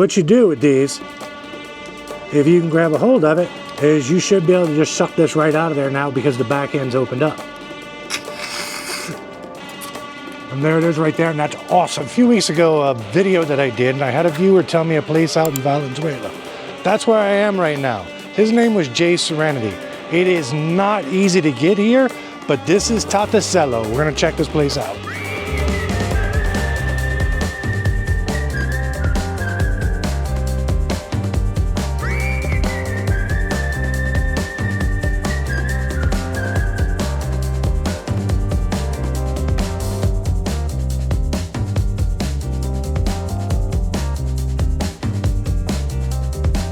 What you do with these, if you can grab a hold of it, is you should be able to just suck this right out of there now because the back end's opened up. And there it is right there, and that's awesome. A few weeks ago, a video that I did, and I had a viewer tell me a place out in Valenzuela. That's where I am right now. His name was Jay Serenity. It is not easy to get here, but this is Tatacello. We're gonna check this place out.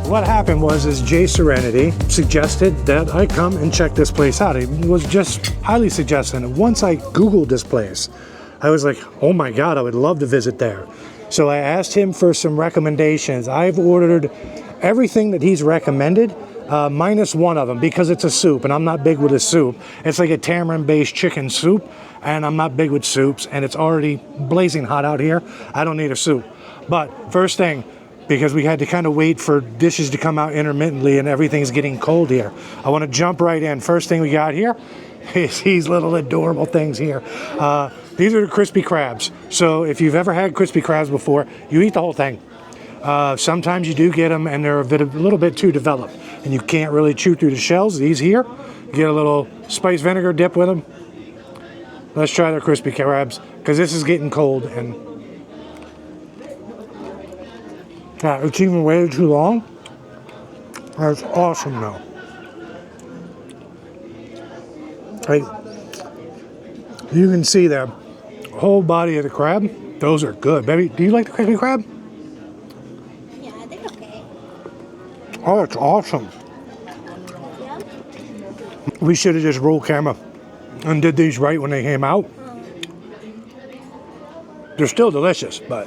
What happened was Jay Serenity suggested that I come and check this place out. It was just highly suggested. And once I Googled this place, I was like, oh my God, I would love to visit there. So I asked him for some recommendations. I've ordered everything that he's recommended, minus one of them, because it's a soup, and I'm not big with a soup. It's like a tamarind-based chicken soup, and I'm not big with soups, and it's already blazing hot out here. I don't need a soup. But first thing, because we had to kind of wait for dishes to come out intermittently and everything's getting cold here, I want to jump right in. First thing we got here is these little adorable things here. These are the crispy crabs. So if you've ever had crispy crabs before, you eat the whole thing. Sometimes you do get them and they're a little bit too developed and you can't really chew through the shells. These here, you get a little spice vinegar dip with them. Let's try the crispy crabs because this is getting cold and it's even way too long. That's awesome though. Right. You can see the whole body of the crab. Those are good. Baby, do you like the crispy crab? Yeah, they're okay. Oh, it's awesome. Yeah. We should have just rolled camera and did these right when they came out. They're still delicious, but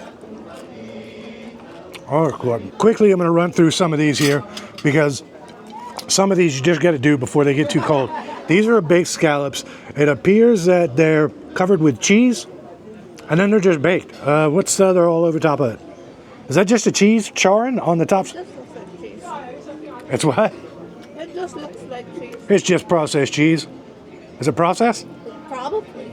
oh, good. Quickly, I'm going to run through some of these here because some of these you just got to do before they get too cold. These are baked scallops. It appears that they're covered with cheese, and then they're just baked. What's the other all over top of it? Is that just a cheese charring on the top? It just looks like cheese. It's what? It just looks like cheese. It's just processed cheese. Is it processed? Probably.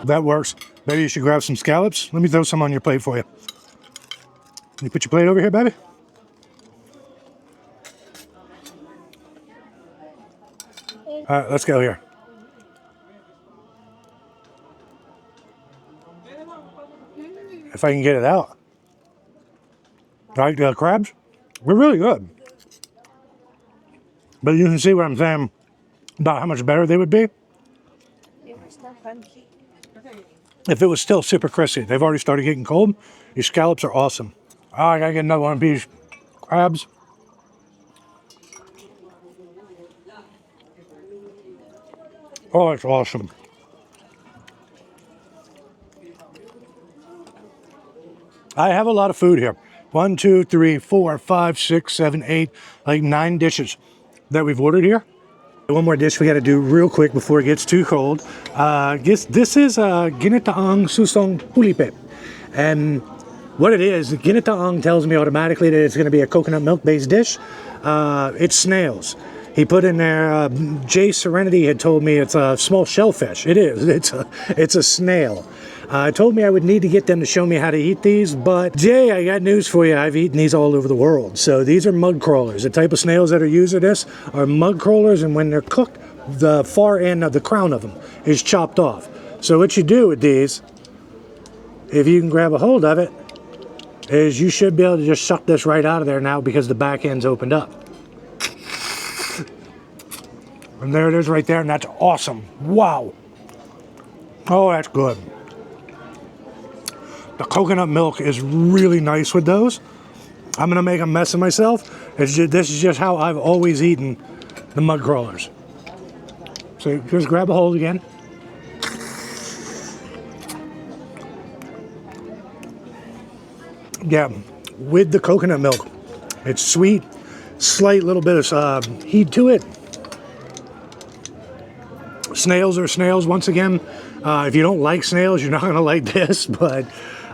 That works. Maybe you should grab some scallops. Let me throw some on your plate for you. Can you put your plate over here, baby? All right, let's go here. If I can get it out. Right, the crabs? We're really good. But you can see what I'm saying about how much better they would be if it was still super crispy. They've already started getting cold. These scallops are awesome. Oh, I gotta get another one of these crabs. Oh, it's awesome. I have a lot of food here. 1, 2, 3, 4, 5, 6, 7, 8, like 9 dishes that we've ordered here. One more dish we got to do real quick before it gets too cold. This is ginataang susong pulipe. And what it is, ginataang tells me automatically that it's going to be a coconut milk based dish. It's snails. He put in there, Jay Serenity had told me it's a small shellfish. It is. It's a snail. Told me I would need to get them to show me how to eat these, but Jay, I got news for you. I've eaten these all over the world. So these are mud crawlers. The type of snails that are used in this are mud crawlers, and when they're cooked, the far end of the crown of them is chopped off. So what you do with these, if you can grab a hold of it, is you should be able to just suck this right out of there now because the back end's opened up. And there it is right there, and that's awesome. Wow. Oh, that's good. The coconut milk is really nice with those. I'm going to make a mess of myself. This is just how I've always eaten the mud crawlers. So just grab a hold again. Yeah, with the coconut milk. It's sweet, slight little bit of heat to it. Snails are snails once again. If you don't like snails, you're not going to like this, but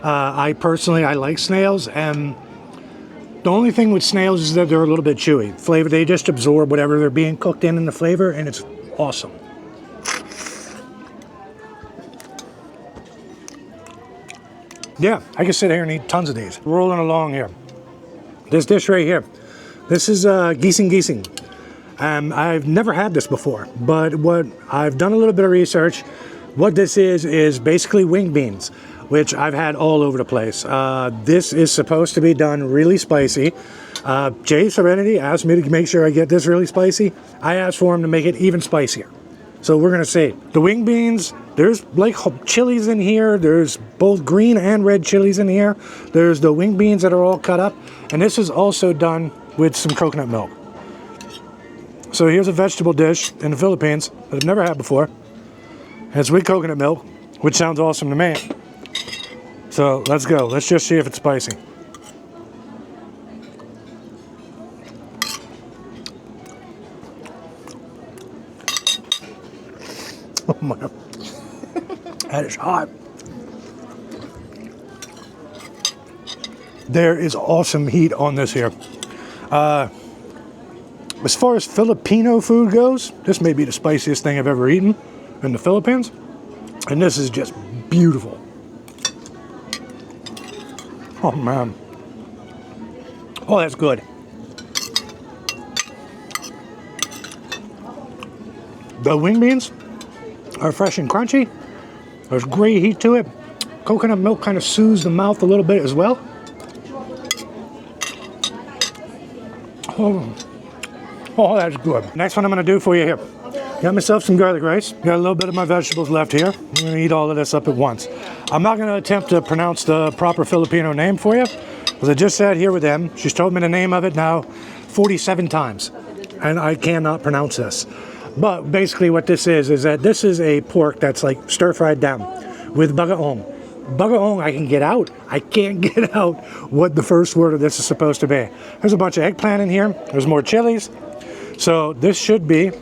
I personally, I like snails, and the only thing with snails is that they're a little bit chewy. Flavor, they just absorb whatever they're being cooked in the flavor, and it's awesome. Yeah, I can sit here and eat tons of these. Rolling along here. This dish right here. This is giesing. I've never had this before, but what I've done a little bit of research. What this is basically wing beans, which I've had all over the place. This is supposed to be done really spicy. Jay Serenity asked me to make sure I get this really spicy. I asked for him to make it even spicier. So we're gonna see. The wing beans, there's like chilies in here. There's both green and red chilies in here. There's the wing beans that are all cut up. And this is also done with some coconut milk. So here's a vegetable dish in the Philippines that I've never had before. And it's with coconut milk, which sounds awesome to me. So let's go. Let's just see if it's spicy. Oh my God. That is hot. There is awesome heat on this here. As far as Filipino food goes, this may be the spiciest thing I've ever eaten in the Philippines. And this is just beautiful. Oh man. Oh, that's good. The wing beans are fresh and crunchy. There's great heat to it. Coconut milk kind of soothes the mouth a little bit as well. Oh, that's good. Next one I'm gonna do for you here. Got myself some garlic rice. Got a little bit of my vegetables left here. I'm gonna eat all of this up at once. I'm not gonna attempt to pronounce the proper Filipino name for you, because I just sat here with them. She's told me the name of it now 47 times, and I cannot pronounce this. But basically what this is that this is a pork that's like stir-fried down with bagaong. Bagaong I can get out. I can't get out what the first word of this is supposed to be. There's a bunch of eggplant in here. There's more chilies. So this should be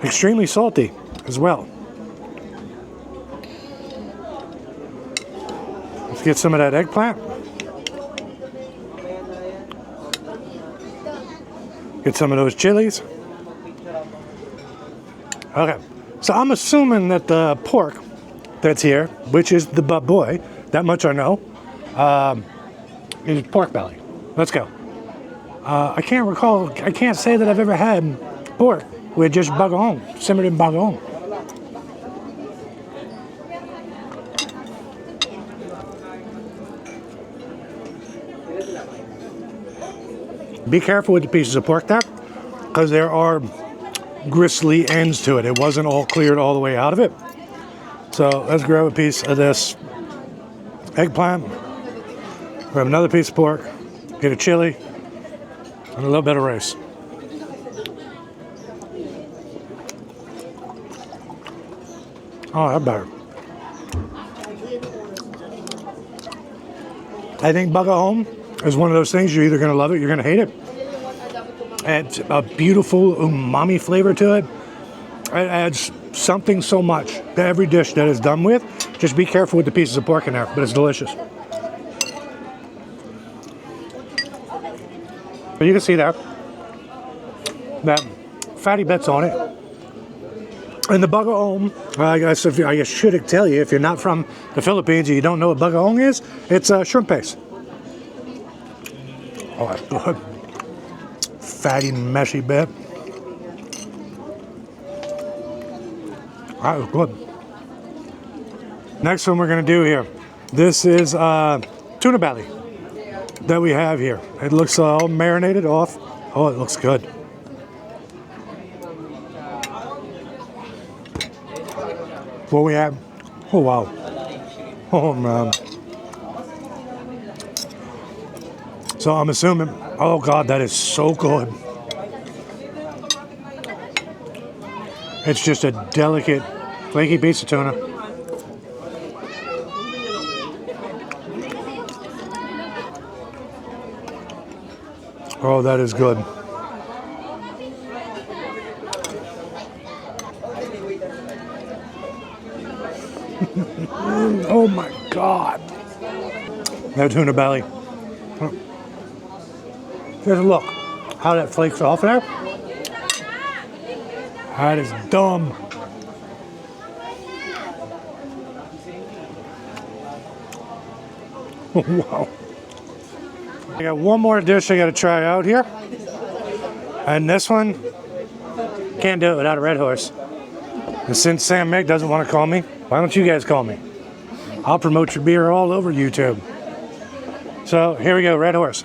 extremely salty as well. Let's get some of that eggplant. Get some of those chilies. Okay, so I'm assuming that the pork that's here, which is the baboy, that much I know, is pork belly. Let's go. I can't say that I've ever had pork with just bagaong, simmered in bagaong. Be careful with the pieces of pork there, because there are gristly ends to it. It wasn't all cleared all the way out of it. So let's grab a piece of this eggplant, grab another piece of pork, get a chili, and a little bit of rice. Oh, that's better. I think bagaong is one of those things you're either going to love it or you're going to hate it. It's a beautiful umami flavor to it. It adds something so much to every dish that it's done with. Just be careful with the pieces of pork in there, but it's delicious. But you can see that fatty bits on it. And the bagaong, I should tell you, if you're not from the Philippines and you don't know what bagaong is, it's shrimp paste. Oh, that's good. Fatty, messy bit. That was good. Next one we're going to do here. This is tuna belly that we have here. It looks all marinated off. Oh, it looks good. What we have? Oh, wow. Oh, man. So I'm assuming, oh God, that is so good. It's just a delicate, flaky piece of tuna. Oh, that is good. Oh my God. that tuna belly. Just look how that flakes off there. That is dumb. Wow. I got one more dish I got to try out here. And this one, can't do it without a Red Horse. And since Sam Mick doesn't want to call me, why don't you guys call me? I'll promote your beer all over YouTube. So here we go, Red Horse.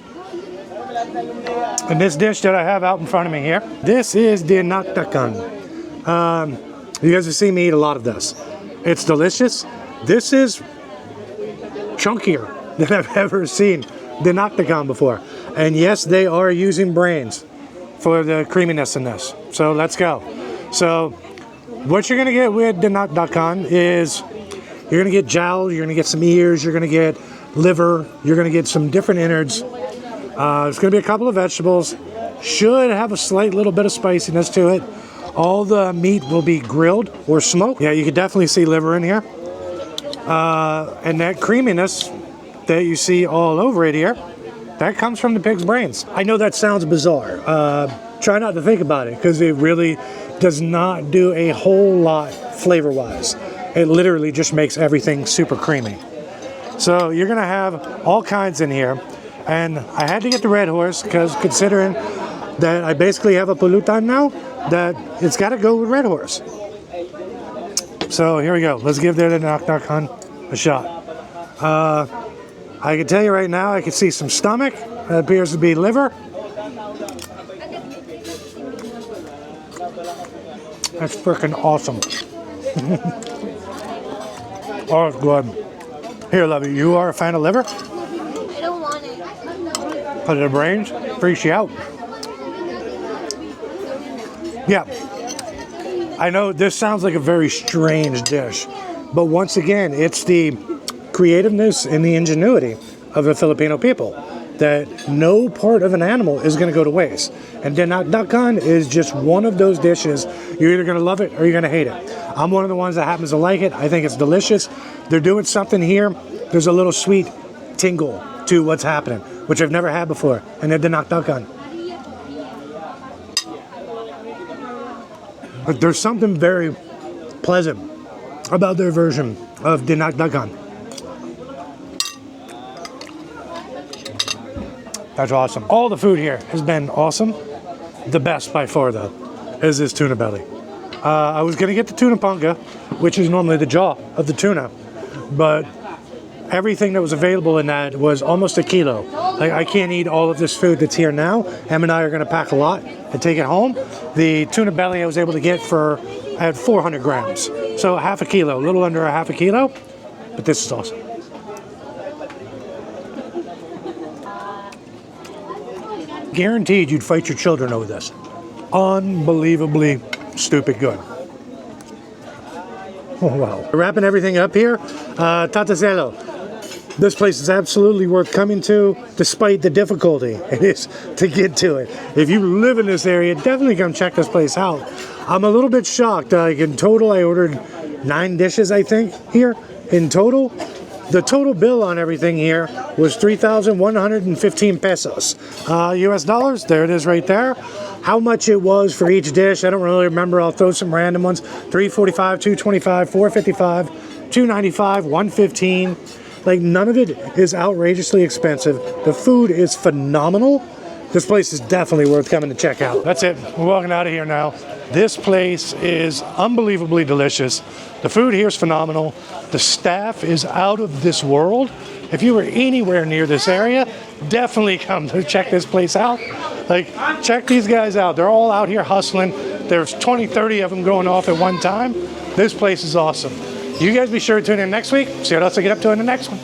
And this dish that I have out in front of me here, this is the Naktakan. You guys have seen me eat a lot of this. It's delicious. This is chunkier than I've ever seen the Naktakan before. And yes, they are using brains for the creaminess in this. So let's go. So what you're gonna get with the Naktakan is you're gonna get jowl, you're gonna get some ears, you're gonna get liver, you're gonna get some different innards. There's gonna be a couple of vegetables. Should have a slight little bit of spiciness to it. All the meat will be grilled or smoked. Yeah, you can definitely see liver in here. And that creaminess that you see all over it here, that comes from the pig's brains. I know that sounds bizarre. Try not to think about it because it really does not do a whole lot flavor-wise. It literally just makes everything super creamy. So you're gonna have all kinds in here. And I had to get the Red Horse because considering that I basically have a pulutan now, that it's gotta go with Red Horse. So here we go. Let's give the Naktakan a shot. I can tell you right now, I can see some stomach. That appears to be liver. That's freaking awesome. Oh, it's good. Here, lovey, you are a fan of liver? I don't want it. Because of the brains? Freaks you out. Yeah. I know this sounds like a very strange dish, but once again, it's the creativeness and the ingenuity of the Filipino people that no part of an animal is going to go to waste. And Naktakan is just one of those dishes. You're either going to love it or you're going to hate it. I'm one of the ones that happens to like it. I think it's delicious. They're doing something here. There's a little sweet tingle to what's happening, which I've never had before. And they're the Naktakan. But there's something very pleasant about their version of the Naktakan. That's awesome. All the food here has been awesome. The best by far, though, is this tuna belly. I was going to get the tuna panga, which is normally the jaw of the tuna, but everything that was available in that was almost a kilo. Like, I can't eat all of this food that's here now. Em and I are going to pack a lot and take it home. The tuna belly I was able to get at 400 grams. So half a kilo, a little under a half a kilo, but this is awesome. Guaranteed you'd fight your children over this. Unbelievably stupid good. Oh, wow. Wrapping everything up here, Tataselo. This place is absolutely worth coming to, despite the difficulty it is to get to it. If you live in this area, definitely come check this place out. I'm a little bit shocked. In total, I ordered 9 dishes, I think, here in total. The total bill on everything here was 3,115 pesos. US dollars, there it is right there. How much it was for each dish, I don't really remember. I'll throw some random ones. 345, 225, 455, 295, 115. Like, none of it is outrageously expensive. The food is phenomenal. This place is definitely worth coming to check out. That's it. We're walking out of here now. This place is unbelievably delicious. The food here is phenomenal. The staff is out of this world. If you were anywhere near this area, definitely come to check this place out. Like, check these guys out. They're all out here hustling. There's 20, 30 of them going off at one time. This place is awesome. You guys be sure to tune in next week. See what else I get up to in the next one.